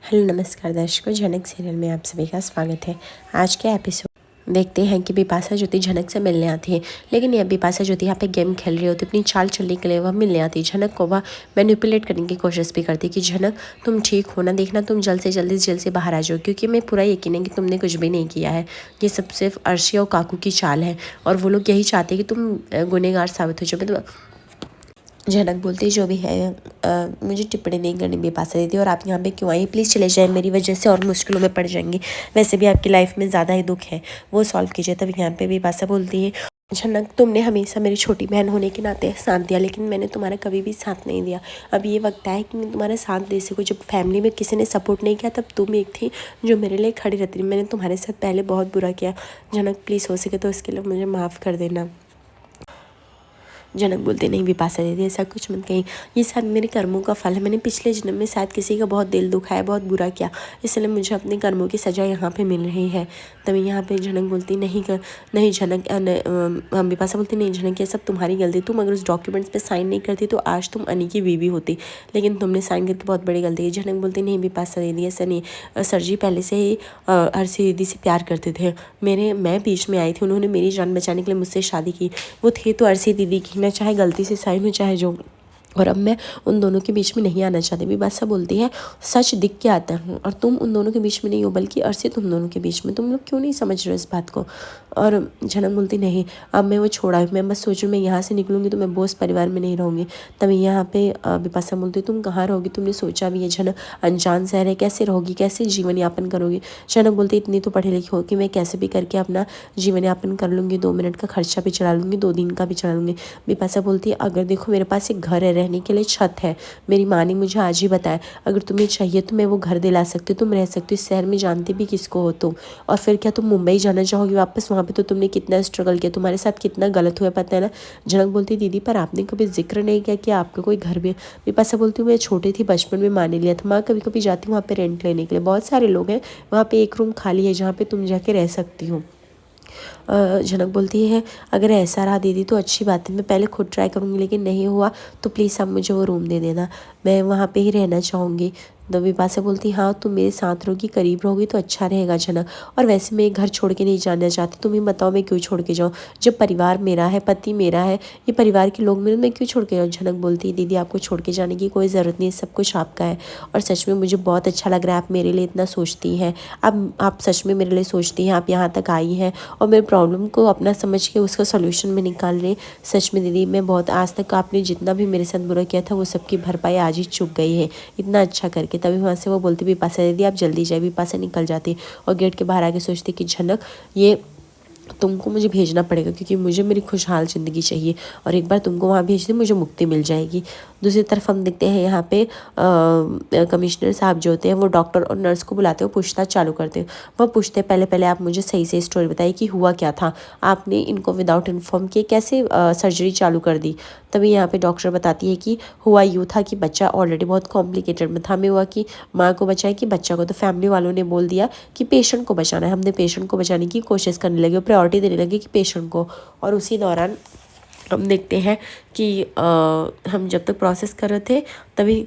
Hello नमस्कार दर्शकों, झनक सीरियल में आप सभी का स्वागत है। आज के एपिसोड देखते हैं कि बिपाशा ज्योति झनक से मिलने आती है, लेकिन यह बिपाशा ज्योति यहाँ पे गेम खेल रही होती है। अपनी चाल चलने के लिए वह मिलने आती है। झनक को वह मैनिपुलेट करने की कोशिश भी करती है कि झनक तुम ठीक हो ना, देखना तुम जल्द से जल्दी जेल से बाहर आ जाओ, क्योंकि मैं पूरा यकीन है कि तुमने कुछ भी नहीं किया है। ये सब सिर्फ अर्शी और काकू की चाल है और वो लोग यही चाहते हैं कि तुम गुनहगार साबित हो जाओ। मतलब झनक बोलती जो भी है मुझे टिप्पणी नहीं करनी बिपाशा दीदी, और आप यहाँ पे क्यों आई? प्लीज़ चले जाए, मेरी वजह से और मुश्किलों में पड़ जाएंगी। वैसे भी आपकी लाइफ में ज़्यादा ही दुख है, वो सॉल्व कीजिए। तब यहाँ पे बिपाशा बोलती है झनक तुमने हमेशा मेरी छोटी बहन होने के नाते साथ दिया, लेकिन मैंने तुम्हारा कभी भी साथ नहीं दिया। अब ये वक्त है कि मैं तुम्हारा साथ दे सकूँ। जब फैमिली में किसी ने सपोर्ट नहीं किया तब तुम एक थी जो मेरे लिए खड़ी रहती। मैंने तुम्हारे साथ पहले बहुत बुरा किया। झनक प्लीज़ हो सके तो इसके लिए मुझे माफ़ कर देना। जनक बोलते नहीं बिपाशा दीदी ऐसा कुछ मत कहीं, ये शायद मेरे कर्मों का फल है। मैंने पिछले जन्म में शायद किसी का बहुत दिल दुखाया, बहुत बुरा किया, इसलिए मुझे अपने कर्मों की सज़ा यहाँ पे मिल रही है। तभी यहाँ पे जनक बोलती नहीं झनक, बिपाशा बोलती नहीं झनक, ये सब तुम्हारी गलती। तुम अगर उस डॉक्यूमेंट्स पे साइन नहीं करती तो आज तुम अनी की बीवी होती, लेकिन तुमने साइन करके बहुत बड़ी गलती की। जनक बोलती नहीं बिपाशा दीदी ऐसा नहीं, सर जी पहले से ही अर्शी दीदी से प्यार करते थे। मैं बीच में आई थी, उन्होंने मेरी जान बचाने के लिए मुझसे शादी की। वो थे तो अर्शी दीदी की, ना चाहे गलती से साइन हो चाहे जो, और अब मैं उन दोनों के बीच में नहीं आना चाहती। बिपाशा बोलती है सच दिख के आता हूँ और तुम उन दोनों के बीच में नहीं हो, बल्कि अर्शी तुम दोनों के बीच में। तुम लोग क्यों नहीं समझ रहे हो इस बात को? और झनक बोलती नहीं, अब मैं वो छोड़ा, मैं बस सोचूं मैं यहाँ से निकलूंगी तो मैं बोस परिवार में नहीं रहूँगी। तभी यहाँ पे बिपाशा बोलती तुम कहाँ रहोगी? तुमने सोचा भी है झनक? अनजान शहर है, कैसे रहोगी, कैसे जीवन यापन करोगी? झनक बोलती इतनी तो पढ़ी लिखी हो कि मैं कैसे भी करके अपना जीवन यापन कर लूँगी, 2 मिनट का खर्चा भी चला लूँगी, 2 दिन का भी चला लूँगी। बिपाशा बोलती है अगर देखो मेरे पास एक घर है, रहने के लिए छत है, मेरी माँ ने मुझे आज ही बताया, अगर तुम्हें चाहिए तो मैं वो घर दिला सकती हूँ, तुम रह सकती हो इस शहर में, जानती भी किसको हो तुम। और फिर क्या तुम मुंबई जाना चाहोगी वापस? वहाँ पे तो तुमने कितना स्ट्रगल किया, तुम्हारे साथ कितना गलत हुआ पता है ना? झनक बोलती दीदी पर आपने कभी जिक्र नहीं किया कि आपका कोई घर भी है। बिपाशा बोलती हूँ मैं छोटी थी, बचपन में माँ ने लिया था। माँ कभी कभी जाती हूँ वहाँ पे रेंट लेने के लिए, बहुत सारे लोग हैं वहाँ पे, एक रूम खाली है जहाँ पे तुम जाके रह सकती हो। झनक बोलती है अगर ऐसा रहा दीदी तो अच्छी बात है, मैं पहले खुद ट्राई करूँगी, लेकिन नहीं हुआ तो प्लीज़ आप मुझे वो रूम दे देना, मैं वहाँ पे ही रहना चाहूँगी। तो बिपाशा बोलती हाँ तुम मेरे साथ रहोगी, करीब रहोगी तो अच्छा रहेगा झनक, और वैसे मैं घर छोड़ के नहीं जाना चाहती, तुम ही बताओ मैं क्यों छोड़ के जाऊँ? जब परिवार मेरा है, पति मेरा है, ये परिवार के लोग मेरे, मैं क्यों छोड़ के जाऊँ? झनक बोलती है दीदी आपको छोड़ के जाने की कोई ज़रूरत नहीं है, सब कुछ आपका है, और सच में मुझे बहुत अच्छा लग रहा है आप मेरे लिए इतना सोचती हैं। अब आप सच में मेरे लिए सोचती हैं, आप यहाँ तक आई हैं और मेरे प्रॉब्लम को अपना समझ के उसका सॉल्यूशन में निकाल रहे। सच में दीदी मैं बहुत, आज तक आपने जितना भी मेरे साथ बुरा किया था वो सबकी भरपाई आज ही चुक गई है, इतना अच्छा करके। तभी वहाँ से वो बोलती बिपाशा दीदी आप जल्दी जाए। बिपाशा निकल जाती और गेट के बाहर आके सोचती कि झनक ये तुमको मुझे भेजना पड़ेगा, क्योंकि मुझे मेरी खुशहाल ज़िंदगी चाहिए, और एक बार तुमको वहाँ भेज दे मुझे मुक्ति मिल जाएगी। दूसरी तरफ हम देखते हैं यहाँ पे कमिश्नर साहब जो होते हैं वो डॉक्टर और नर्स को बुलाते हैं, पूछताछ चालू करते हैं। वह पूछते हैं पहले आप मुझे सही से स्टोरी बताइए कि हुआ क्या था, आपने इनको विदाउट इन्फॉर्म किए कैसे सर्जरी चालू कर दी? तभी यहाँ पे डॉक्टर बताती है कि हुआ यूँ था कि बच्चा ऑलरेडी बहुत कॉम्प्लिकेटेड में था। हमें हुआ कि माँ को बचाए कि बच्चा को, तो फैमिली वालों ने बोल दिया कि पेशेंट को बचाना है। हमने पेशेंट को बचाने की कोशिश करने लगे, प्रायोरिटी देने लगे कि पेशेंट को। और उसी दौरान हम देखते हैं कि हम जब तक प्रोसेस कर रहे थे तभी,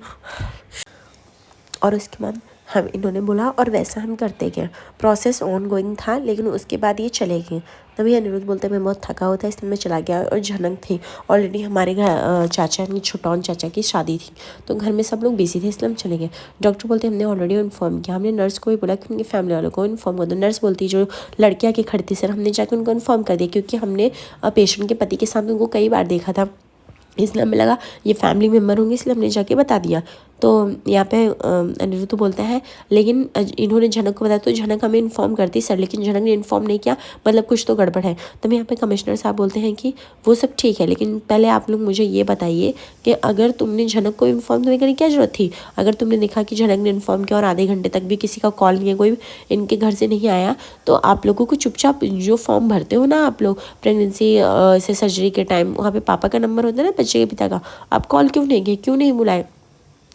और उसके बाद हम इन्होंने बोला और वैसा हम करते गए, प्रोसेस ऑन गोइंग था, लेकिन उसके बाद ये चले गए। तभी अनिरुद्ध बोलते मैं बहुत थका होता है इसलिए मैं चला गया। और झनक थी ऑलरेडी, हमारे घर चाचा की, छोटौन चाचा की शादी थी, तो घर में सब लोग बिजी थे इसलिए हम चले गए। डॉक्टर बोलते हमने ऑलरेडी इन्फॉर्म किया, हमने नर्स को भी बोला कि उनके फैमिली वालों को इन्फॉर्म कर दो। नर्स बोलती जो लड़कियाँ की खड़ी थी सर हमने जाकर उनको इन्फॉर्म कर दिया, क्योंकि हमने पेशेंट के पति के साथ उनको कई बार देखा था, इसलिए हमें लगा ये फैमिली मेम्बर होंगे, इसलिए हमने जाके बता दिया। तो यहाँ पे अनिरुद्ध बोलता है लेकिन इन्होंने झनक को बताया तो झनक हमें इन्फॉर्म करती सर, लेकिन झनक ने इन्फॉर्म नहीं किया, मतलब कुछ तो गड़बड़ है। तब यहाँ पे कमिश्नर साहब बोलते हैं कि वो सब ठीक है, लेकिन पहले आप लोग मुझे ये बताइए कि अगर तुमने झनक को इन्फॉर्म करने की क्या जरूरत थी? अगर तुमने देखा कि झनक ने इन्फॉर्म किया और आधे घंटे तक भी किसी का कॉल नहीं है, कोई इनके घर से नहीं आया, तो आप लोगों को चुपचाप जो फॉर्म भरते हो ना आप लोग प्रेगनेंसी से सर्जरी के टाइम, वहाँ पे पापा का नंबर होता है ना बच्चे के पिता का, आप कॉल क्यों नहीं गए, क्यों नहीं बुलाए?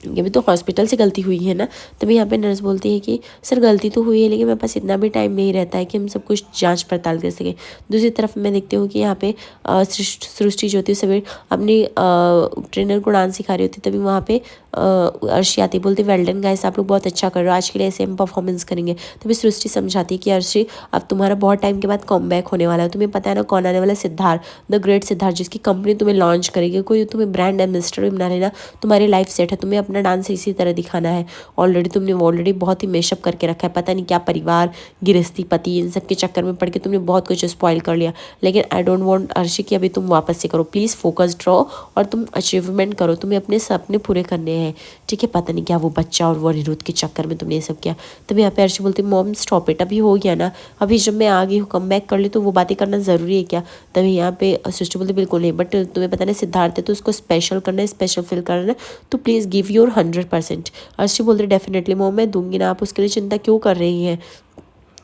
ये भी तो हॉस्पिटल से गलती हुई है ना। तभी यहाँ पे नर्स बोलती है कि सर गलती तो हुई है, लेकिन मेरे पास इतना भी टाइम नहीं रहता है कि हम सब कुछ जांच पड़ताल कर सकें। दूसरी तरफ मैं देखती हूँ कि यहाँ पे सृष्टि जो होती है सभी अपनी ट्रेनर को डांस सिखा रही होती है। तभी वहाँ पे अर्शी आती बोलती वेल डन गाइस, आप लोग बहुत अच्छा कर रहे हो, आज के लिए ऐसे हम परफॉर्मेंस करेंगे। तभी सृष्टि समझाती कि अर्शी अब तुम्हारा बहुत टाइम के बाद कमबैक होने वाला है, तुम्हें पता है ना कौन आने वाला है, सिद्धार्थ, द ग्रेट सिद्धार्थ, जिसकी कंपनी तुम्हें लॉन्च करेगी, कोई तुम्हें ब्रांड एम्बेसडर भी बना लेना, तुम्हारी लाइफ सेट है, तुम्हें अपना डांस इसी तरह दिखाना है। ऑलरेडी बहुत ही मेशअप करके रखा है, पता नहीं क्या परिवार, गृहस्थी, पति, इन सब के चक्कर में पड़ के तुमने बहुत कुछ स्पॉइल कर लिया। लेकिन आई डोंट वांट अर्शी कि अभी तुम वापस से करो, प्लीज़ फोकस्ड रहो और तुम अचीवमेंट करो, तुम्हें अपने सपने पूरे करने हैं, ठीक है। पता नहीं क्या वो बच्चा और वो अनिरुद्ध के चक्कर में तुमने ये सब किया। तभी यहाँ पे अर्शी बोलती मॉम स्टॉप इट, अभी हो गया ना, अभी जब मैं आ गई हूँ कम बैक कर ली तो वो बातें करना ज़रूरी है क्या। तभी यहाँ पे सृष्टि बोलती बिल्कुल नहीं, बट तुम्हें पता नहीं सिद्धार्थ है तो उसको स्पेशल करना है, स्पेशल फील करना है, तो प्लीज़ गिव योर 100%। अर्शी बोलती डेफिनेटली मॉम मैं दूंगी ना, आप उसके लिए चिंता क्यों कर रही हैं।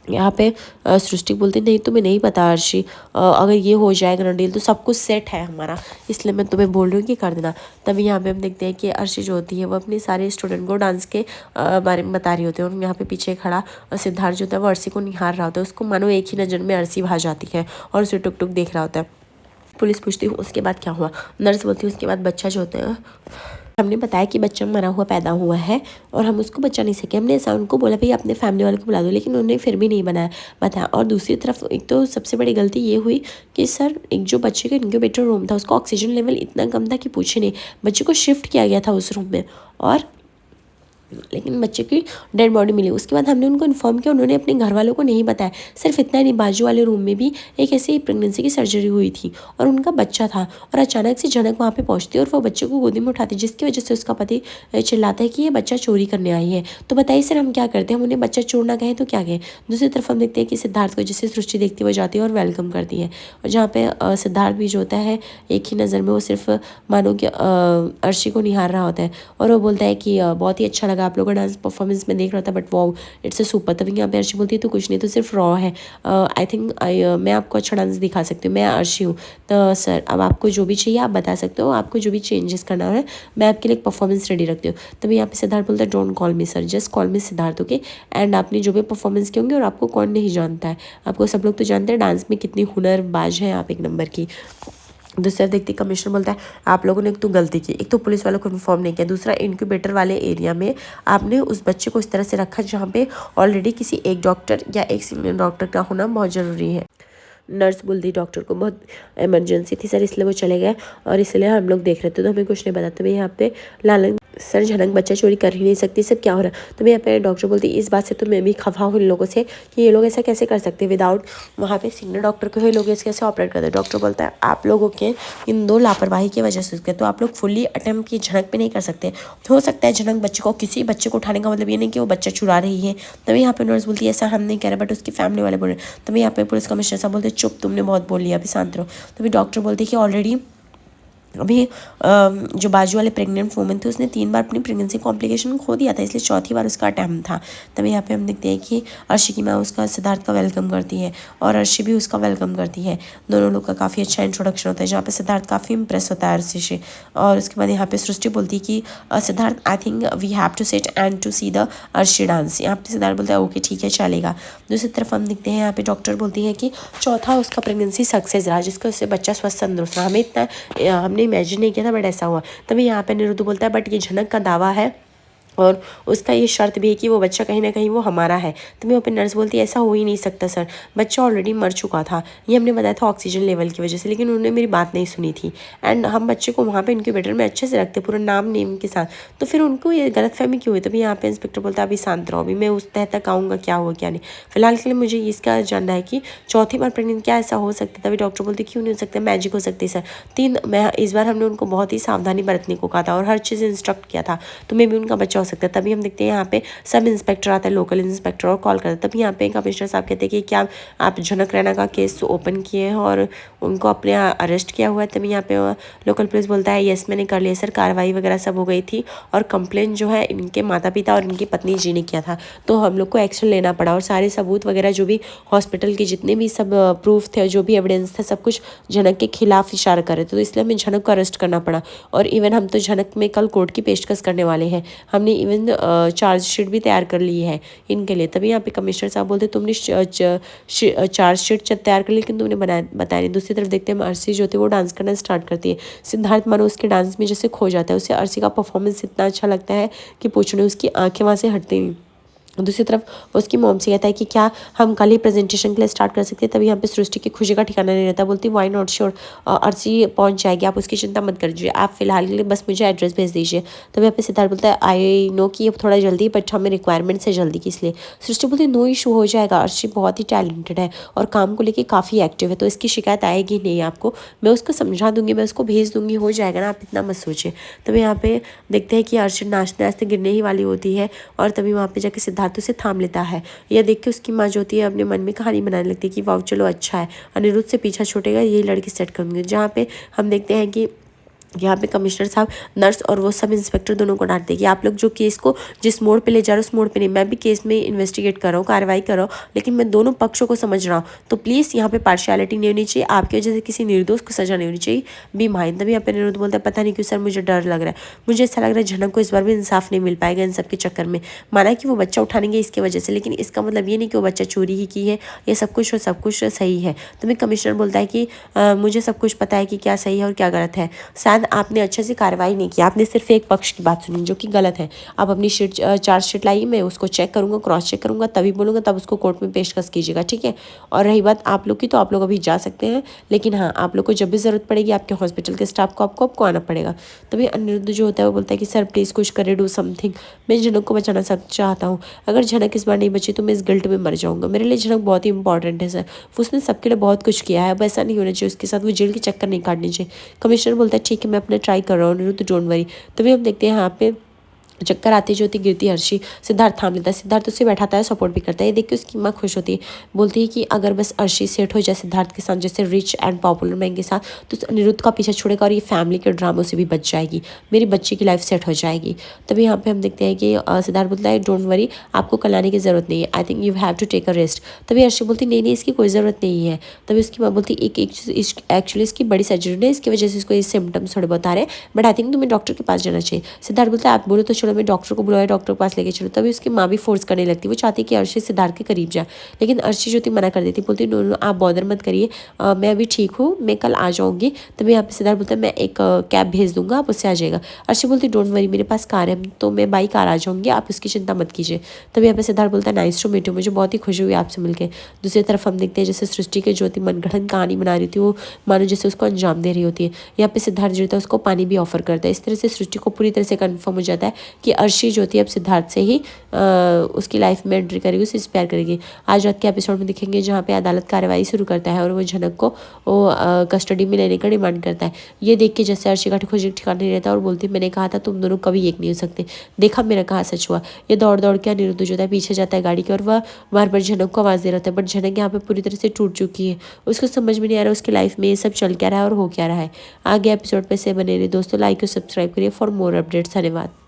यहाँ पे सृष्टि बोलती नहीं तुम्हें नहीं पता अर्शी, अगर ये हो जाएगा ना डील तो सब कुछ सेट है हमारा, इसलिए मैं तुम्हें बोल रही हूँ कि कर देना। तभी यहाँ पे हम देखते हैं कि अर्शी जो होती है वो अपने सारे स्टूडेंट को डांस के बारे में बता रही होती है, और यहाँ पे पीछे खड़ा सिद्धार्थ जो होता है वो अर्शी को निहार रहा होता है, उसको मानो एक ही नज़र में अर्शी भा जाती है और उसे टुक टुक देख रहा होता है। पुलिस पूछती हूँ उसके बाद क्या हुआ, नर्स बोलती है उसके बाद बच्चा जो होता है, हमने बताया कि बच्चा मरा हुआ पैदा हुआ है और हम उसको बचा नहीं सके, हमने ऐसा उनको बोला भाई अपने फैमिली वालों को बुला दो, लेकिन उन्होंने फिर भी नहीं बताया। और दूसरी तरफ एक तो सबसे बड़ी गलती ये हुई कि सर एक जो बच्चे का इंक्यूबेटर रूम था उसका ऑक्सीजन लेवल इतना कम था कि पूछे नहीं, बच्चे को शिफ्ट किया गया था उस रूम में, और लेकिन बच्चे की डेड बॉडी मिली। उसके बाद हमने उनको इन्फॉर्म किया, उन्होंने अपने घर वालों को नहीं बताया। सिर्फ इतना नहीं, बाजू वाले रूम में भी एक ऐसी प्रेगनेंसी की सर्जरी हुई थी और उनका बच्चा था, और अचानक से जनक वहाँ पे पहुँचती है और वो बच्चे को गोदी में उठाती है, जिसकी वजह से उसका पति चिल्लाता है कि ये बच्चा चोरी करने आई है। तो बताइए सर हम क्या करते हैं, हम उन्हें बच्चा चोर ना कहें तो क्या कहें। दूसरी तरफ हम देखते हैं कि सिद्धार्थ को जैसे सृष्टि देखती हुई जाती है और वेलकम करती है, और जहाँ पे सिद्धार्थ भी जो होता है एक ही नज़र में वो सिर्फ मानो कि अर्शी को निहार रहा होता है, और वो बोलता है कि बहुत ही अच्छा लगा आप लोगों का डांस परफॉर्मेंस में देख रहा था, but wow it's a super. तभी यहाँ पे अर्शी बोलती है तो कुछ नहीं, तो सिर्फ रॉ है, आई थिंक मैं आपको अच्छा डांस दिखा सकती हूँ, मैं अर्शी हूँ। तो सर अब आपको जो भी चाहिए आप बता सकते हो, आपको जो भी चेंजेस करना है मैं आपके लिए एक परफॉर्मेंस रेडी रखती हूँ। तभी यहाँ पे सिद्धार्थ बोलता है don't call me sir, just call me Siddharth, okay. And आपने जो भी परफॉर्मेंस किए होंगे, और आपको कौन नहीं जानता है, आपको सब लोग तो जानते हैं डांस में कितनी हुनरबाज है आप, एक नंबर की। दूसरा देखते कमिश्नर बोलता है आप लोगों ने एक तो गलती की, एक तो पुलिस वालों को इन्फॉर्म नहीं किया, दूसरा इनक्यूबेटर वाले एरिया में आपने उस बच्चे को इस तरह से रखा जहाँ पे ऑलरेडी किसी एक डॉक्टर या एक सीनियर डॉक्टर का होना बहुत ज़रूरी है। नर्स बोलती डॉक्टर को बहुत इमरजेंसी थी सर, इसलिए वो चले गए और इसलिए हम लोग देख रहे थे, तो हमें कुछ नहीं पता। तो मैं यहाँ पे लालन सर झनक बच्चा चोरी कर ही नहीं सकती, सब क्या हो रहा है। तो मैं यहाँ पे डॉक्टर बोलती इस बात से तो मैं भी खफा हूँ इन लोगों से कि ये लोग ऐसा कैसे कर सकते हैं विदाउट वहाँ पे सीनियर डॉक्टर को, ये लोग ऐसे कैसे ऑपरेट करते हैं। डॉक्टर बोलता है आप लोगों के इन दो लापरवाही की वजह से तो आप लोग फुल्ली अटेम्प्ट की झनक पे नहीं कर सकते। हो सकता है झनक बच्चे को, किसी बच्चे को उठाने का मतलब ये नहीं कि वो बच्चा चुरा रही है। तभी यहाँ पे नर्स बोलती है ऐसा हम नहीं कह रहे, बट उसकी फैमिली वाले बोल रहे हैं। तभी यहाँ पे पुलिस कमिश्नर साहब बोलते चुप, तुमने बहुत बोल लिया, अभी शांत रहो। तभी डॉक्टर बोलती है कि ऑलरेडी अभी जो बाजू वाले प्रेग्नेंट वुमन थे उसने 3 बार अपनी प्रेगनेंसी कॉम्प्लिकेशन खो दिया था, इसलिए चौथी बार उसका अटैम्प्ट था। तभी यहाँ पे हम देखते हैं कि अर्शी की माँ उसका सिद्धार्थ का वेलकम करती है और अर्शी भी उसका वेलकम करती है। दोनों लोग का काफ़ी अच्छा इंट्रोडक्शन होता है, जहाँ पे सिद्धार्थ काफ़ी इंप्रेस होता है अर्शी से। और उसके बाद यहाँ पे सृष्टि बोलती है कि Siddharth I think we have to sit and to see the Arshi dance. यहाँ पे सिद्धार्थ बोलता है ओके ठीक है चलेगा। दूसरी तरफ हम देखते हैं यहाँ पे डॉक्टर बोलती है कि चौथा उसका प्रेगनेंसी सक्सेस रहा, जिसका उससे बच्चा स्वस्थ तंदुरुस्त रहा। हमें इतना हमने इमेजिन नहीं किया था, बट ऐसा हुआ। तभी यहाँ पे अनिरुद्ध बोलता है बट ये झनक का दावा है और उसका ये शर्त भी है कि वो बच्चा कहीं ना कहीं वो हमारा है। तो मैं पे नर्स बोलती है ऐसा हो ही नहीं सकता सर, बच्चा ऑलरेडी मर चुका था, ये हमने बताया था ऑक्सीजन लेवल की वजह से, लेकिन उन्होंने मेरी बात नहीं सुनी थी। एंड हम बच्चे को वहाँ पे इनक्यूबेटर में अच्छे से रखते पूरा नाम नेम के साथ, तो फिर उनको ये गलतफहमी क्यों हुई। तभी यहाँ पे इंस्पेक्टर बोलता है अभी शांत रहो, अभी मैं उस तह तक आऊँगा क्या हुआ क्या नहीं। फिलहाल के लिए मुझे इसका जानना है कि चौथी बार प्रेगनेंट क्या ऐसा हो सकता है। तभी डॉक्टर बोलती क्यों नहीं हो सकता, मैजिक हो सकती है सर। मैं इस बार हमने उनको बहुत ही सावधानी बरतने को कहा था और हर चीज़ इंस्ट्रक्ट किया था, तो मे भी उनका बच्चा हो सकता है। तभी हम देखते हैं यहाँ पे सब इंस्पेक्टर आता है, लोकल इंस्पेक्टर, और कॉल करता है। तभी यहाँ पे कमिश्नर साहब कहते हैं कि क्या आप झनक रैना का केस ओपन किए हैं और उनको अपने अरेस्ट किया हुआ है। तभी यहाँ पे लोकल पुलिस बोलता है यस मैंने कर लिया सर, कार्रवाई वगैरह सब हो गई थी और कंप्लेंट जो है इनके माता पिता और इनकी पत्नी जी ने किया था, तो हम लोग को एक्शन लेना पड़ा और सारे सबूत वगैरह जो भी हॉस्पिटल के जितने भी सब प्रूफ थे, जो भी एविडेंस था, सब कुछ झनक के खिलाफ इशारा कर रहे थे, तो इसलिए हमें झनक को अरेस्ट करना पड़ा। और इवन हम तो झनक में कल कोर्ट की पेशकश करने वाले हैं, हमने मैंने इवन चार्जशीट भी तैयार कर ली है इनके लिए। तभी यहाँ पे कमिश्नर साहब बोलते तुमने चार्जशीट तैयार कर ली लेकिन तुमने बताया नहीं। दूसरी तरफ देखते हैं अर्शी जो थी वो डांस करना स्टार्ट करती है। सिद्धार्थ मानो उसके डांस में जैसे खो जाता है। उसे अर्शी का परफॉर्मेंस इतना अच्छा लगता है कि पूछने, उसकी आंखें वहाँ से हटती नहीं। दूसरी तरफ उसकी मॉम से कहता है कि क्या हम कल ही प्रेजेंटेशन के लिए स्टार्ट कर सकते हैं। तभी यहाँ पे सृष्टि की खुशी का ठिकाना नहीं रहता। बोलती वाई नॉट श्योर, अर्ची पहुँच जाएगी, आप उसकी चिंता मत करिए, आप फिलहाल के लिए बस मुझे एड्रेस भेज दीजिए। तभी यहाँ पे सिद्धार्थ बोलता है आई नो कि ये थोड़ा जल्दी, बट हमें रिक्वायरमेंट्स है जल्दी की, इसलिए। सृष्टि बोलती नो इशू, हो जाएगा, अर्ची बहुत ही टैलेंटेड है और काम को लेकर काफ़ी एक्टिव है, तो इसकी शिकायत आएगी नहीं आपको, मैं उसको समझा दूंगी, मैं उसको भेज दूंगी, हो जाएगा ना, आप इतना मत सोचिए। तभी यहाँ पे देखते हैं कि अर्ची नाचते नाचते गिरने ही वाली होती है और तभी वहाँ पे जाके सिद्धार्थ उसे थाम लेता है। यह देख के उसकी माँ जो होती है अपने मन में कहानी बनाने लगती है कि वाह चलो अच्छा है, अनिरुद्ध से पीछा छूटेगा, यही लड़की सेट करूँगी। जहाँ पे हम देखते हैं कि यहाँ पे कमिश्नर साहब, नर्स और वो सब इंस्पेक्टर दोनों को डांटते हैं कि आप लोग जो केस को जिस मोड़ पे ले जा रहे हो उस मोड़ पे नहीं, मैं भी केस में इन्वेस्टिगेट कर रहा हूँ, कार्रवाई कर रहा हूँ, लेकिन मैं दोनों पक्षों को समझ रहा हूँ, तो प्लीज़ यहाँ पे पार्शियलिटी नहीं होनी चाहिए, आपकी वजह से किसी निर्दोष को सजा नहीं होनी चाहिए, बी माइंड। तभी यहाँ पे अनिरुद्ध बोलता है पता नहीं क्यों सर मुझे डर लग रहा है, मुझे ऐसा लग रहा है झनक को इस बार भी इंसाफ नहीं मिल पाएगा इन सब के चक्कर में। माना कि वो बच्चा उठानेंगे इसकी वजह से, लेकिन इसका मतलब ये नहीं कि वो बच्चा चोरी ही की है, ये सब कुछ सही है। तभी कमिश्नर बोलता है कि मुझे सब कुछ पता है कि क्या सही है और क्या गलत है, शायद आपने अच्छे से कार्रवाई नहीं की, आपने सिर्फ एक पक्ष की बात सुनी जो कि गलत है। आप अपनी चार्जशीट लाइए, मैं उसको चेक करूँगा, क्रॉस चेक करूँगा, तभी बोलूँगा, तब उसको कोर्ट में पेशकश कीजिएगा, ठीक है। और रही बात आप लोग की, तो आप लोग अभी जा सकते हैं, लेकिन हाँ आप लोग को जब भी ज़रूरत पड़ेगी आपके हॉस्पिटल के स्टाफ को आपको आना पड़ेगा। तभी अनिरुद्ध जो होता है वो बोलता है कि सर प्लीज़ कुछ करे, डू समथिंग, मैं झनक को बचाना चाहता हूँ, अगर झनक इस बार नहीं बची तो मैं इस गिल्ट में मर जाऊँगा, मेरे लिए झनक बहुत ही इंपॉर्टेंट है सर, उसने सबके लिए बहुत कुछ किया है, अब ऐसा नहीं होना चाहिए उसके साथ, वो जेल के चक्कर नहीं काटने चाहिए। कमिश्नर बोलता है ठीक है मैं अपना ट्राई कर रहा हूँ अनिरुद्ध, डोंट वरी। तभी हम देखते हैं यहाँ पे चक्कर आती जो होती गिरती अर्शी, सिद्धार्थ थाम लेता है, सिद्धार्थ उससे बैठाता है, सपोर्ट भी करता है। ये देख के उसकी माँ खुश होती है, बोलती है कि अगर बस अर्शी सेट हो जाए सिद्धार्थ के साथ, जैसे रिच एंड पॉपुलर मैन के साथ, तो अनिरुद्ध का पीछा छोड़ेगा और ये फैमिली के ड्रामों से भी बच जाएगी, मेरी बच्ची की लाइफ सेट हो जाएगी। तभी यहाँ पे हम देखते हैं कि सिद्धार्थ बोलता है डोंट वरी, आपको कल आने की ज़रूरत नहीं है, I think you have to take a rest. तभी अर्शी बोलती नहीं इसकी कोई ज़रूरत नहीं है। तभी उसकी माँ बोलती एक्चुअली इसकी बड़ी सर्जरी है, इसकी वजह से इसको ये सिम्टम्स थोड़े बहुत आ रहे हैं, बट आई थिंक तुम्हें डॉक्टर के पास जाना चाहिए। सिद्धार्थ बोलता है आप बोलो तो चलो, मैं डॉक्टर को बुलाया, डॉक्टर के पास लेके चलो। तभी उसकी माँ भी फोर्स करने लगती, वो चाहती कि अर्शी सिद्धार्थ के करीब जाए, लेकिन अर्शी जो थी मना कर देती, बोलती नो आप बॉदर मत करिए, मैं अभी ठीक हूँ, मैं कल आ जाऊँगी। तभी यहाँ पे सिद्धार्थ बोलता है मैं एक कैब भेज दूंगा, आप उससे आ जाएगा। अर्शी बोलती डोंट वरी, मेरे पास कार है, तो मैं बाई कार आ जाऊँगी, आप उसकी चिंता मत कीजिए। तभी यहाँ पे सिद्धार्थ बोलता है नाइस टू मीट यू, मुझे बहुत ही खुशी हुई आपसे मिलकर। दूसरी तरफ हम देखते हैं जैसे सृष्टि के ज्योति मनगढ़ंत कहानी बना रही थी, वो मानो जैसे उसको अंजाम दे रही होती है। यहाँ पे सिद्धार्थ जो होता है उसको पानी भी ऑफर करता है। इस तरह से सृष्टि को पूरी तरह से कन्फर्म हो जाता है कि अर्शी जो थी अब सिद्धार्थ से ही उसकी लाइफ में एंट्री करेगी, उसे इंस्पायर करेगी। आज रात के एपिसोड में दिखेंगे जहाँ पे अदालत कार्रवाई शुरू करता है और वो झनक को वो कस्टडी में लेने का डिमांड करता है। ये देख के जैसे अर्शी का खुशी ठिकाना नहीं रहता और बोलती मैंने कहा था तुम दोनों कभी एक नहीं हो सकते, देखा मेरा कहा सच हुआ। ये दौड़ दौड़ के अनिरुद्ध जो है पीछे जाता है गाड़ी के और वह बार बार झनक को आवाज़ दे रहा था, बट झनक यहाँ पे पूरी तरह से टूट चुकी है, उसको समझ में नहीं आ रहा उसकी लाइफ में ये सब चल क्या रहा है और हो क्या रहा है। आगे एपिसोड पे से बने रहे दोस्तों, लाइक और सब्सक्राइब करिए फॉर मोर अपडेट्स। धन्यवाद।